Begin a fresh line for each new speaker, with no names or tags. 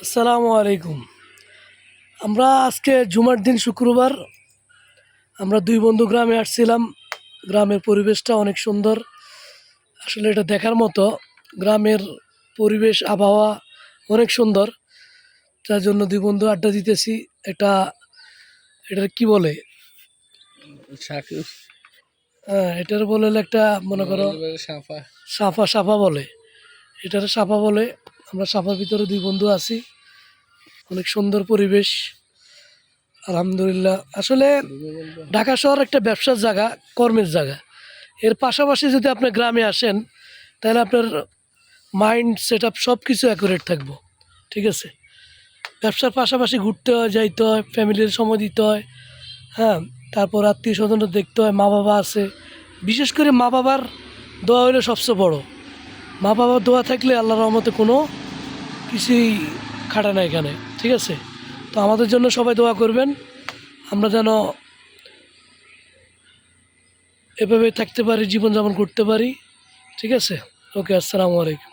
আসসালামু আলাইকুম। আমরা আজকে জুমার দিন শুক্রবার আমরা দুই বন্ধু গ্রামে আসছিলাম। গ্রামের পরিবেশটা অনেক সুন্দর, আসলে এটা দেখার মতো। গ্রামের পরিবেশ আবহাওয়া অনেক সুন্দর, যার জন্য দুই বন্ধু আড্ডা দিতেছি। এটা এটার কি বলে,
সাকিব
হ্যাঁ এটার বলে হলো একটা মনে করো
সাফা
সাফা সাফা বলে, এটার সাফা বলে। আমরা সাফার ভিতরে দুই বন্ধু আছি, অনেক সুন্দর পরিবেশ আলহামদুলিল্লাহ। আসলে ঢাকা শহর একটা ব্যবসার জায়গা, কর্মের জায়গা। এর পাশাপাশি যদি আপনি গ্রামে আসেন তাহলে আপনার মাইন্ড সেট আপ সব কিছু অ্যাকুরেট থাকবো। ঠিক আছে, ব্যবসার পাশাপাশি ঘুরতে হয়, যাইতে হয়, ফ্যামিলির সময় দিতে হয়। হ্যাঁ, তারপর আত্মীয় স্বজনরা দেখতে হয়, মা বাবা আছে। বিশেষ করে মা বাবার দোয়া হলো সবচেয়ে বড়। মা বাবার দোয়া থাকলে আল্লাহর রহমতে কোনো কিছুই খাটা না এখানে। ঠিক আছে, তো আমাদের জন্য সবাই দোয়া করবেন, আমরা যেন এভাবে থাকতে পারি, জীবনযাপন করতে পারি। ঠিক আছে, ওকে, আসসালামু আলাইকুম।